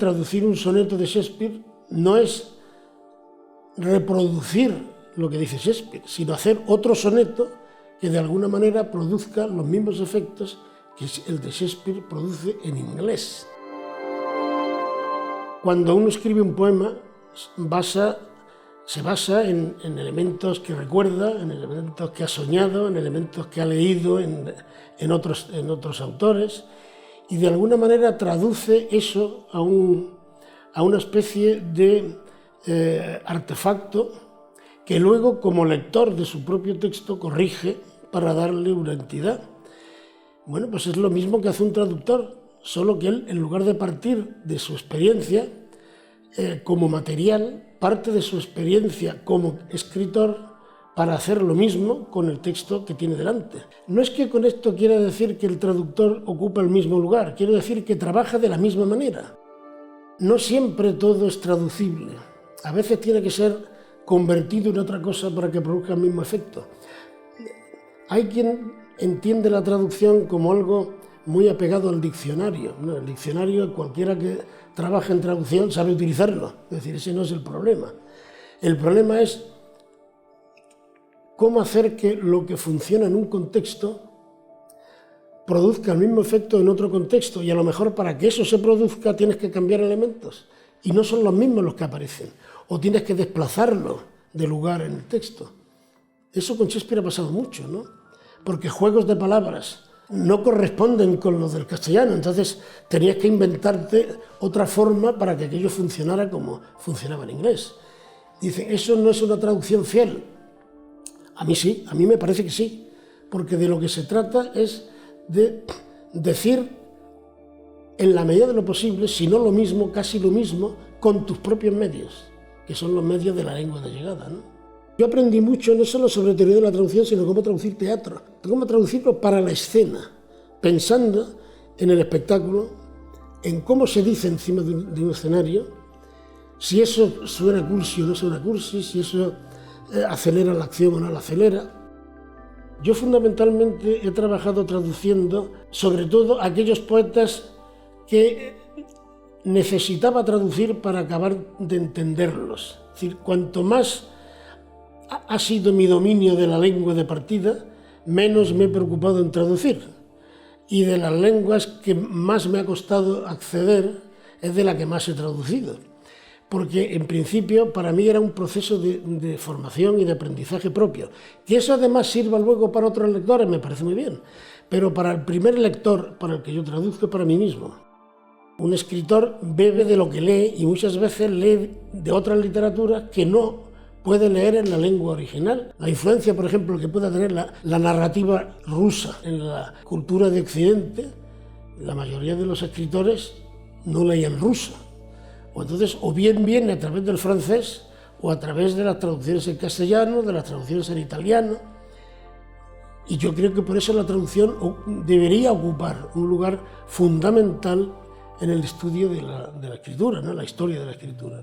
Traducir un soneto de Shakespeare no es reproducir lo que dice Shakespeare, sino hacer otro soneto que de alguna manera produzca los mismos efectos que el de Shakespeare produce en inglés. Cuando uno escribe un poema, se basa en elementos que recuerda, en elementos que ha soñado, en elementos que ha leído en otros autores, y de alguna manera traduce eso a una especie de artefacto que luego, como lector de su propio texto, corrige para darle una entidad. Bueno, pues es lo mismo que hace un traductor, solo que él, en lugar de partir de su experiencia como material, parte de su experiencia como escritor para hacer lo mismo con el texto que tiene delante. No es que con esto quiera decir que el traductor ocupa el mismo lugar, quiero decir que trabaja de la misma manera. No siempre todo es traducible, a veces tiene que ser convertido en otra cosa para que produzca el mismo efecto. Hay quien entiende la traducción como algo muy apegado al diccionario. El diccionario, cualquiera que trabaje en traducción sabe utilizarlo, es decir, ese no es el problema. El problema es cómo hacer que lo que funciona en un contexto produzca el mismo efecto en otro contexto, y a lo mejor para que eso se produzca tienes que cambiar elementos, y no son los mismos los que aparecen, o tienes que desplazarlo de lugar en el texto. Eso con Shakespeare ha pasado mucho, ¿no? Porque juegos de palabras no corresponden con los del castellano, entonces tenías que inventarte otra forma para que aquello funcionara como funcionaba en inglés. Dicen, eso no es una traducción fiel. A mí sí, a mí me parece que sí, porque de lo que se trata es de decir en la medida de lo posible, si no lo mismo, casi lo mismo, con tus propios medios, que son los medios de la lengua de llegada, ¿no? Yo aprendí mucho no solo sobre teoría de la traducción, sino cómo traducir teatro, cómo traducirlo para la escena, pensando en el espectáculo, en cómo se dice encima de un escenario, si eso suena cursi o no suena cursi, si eso acelera la acción o no la acelera. Yo fundamentalmente he trabajado traduciendo sobre todo aquellos poetas que necesitaba traducir para acabar de entenderlos. Es decir, cuanto más ha sido mi dominio de la lengua de partida, menos me he preocupado en traducir. Y de las lenguas que más me ha costado acceder, es de la que más he traducido. Porque en principio para mí era un proceso de formación y de aprendizaje propio. Que eso además sirva luego para otros lectores me parece muy bien, pero para el primer lector para el que yo traduzco, para mí mismo. Un escritor bebe de lo que lee y muchas veces lee de otras literaturas que no puede leer en la lengua original. La influencia, por ejemplo, que pueda tener la narrativa rusa en la cultura de Occidente, la mayoría de los escritores no leían ruso. O entonces, o bien viene a través del francés, o a través de las traducciones en castellano, de las traducciones en italiano. Y yo creo que por eso la traducción debería ocupar un lugar fundamental en el estudio de la escritura, ¿no? La historia de la escritura.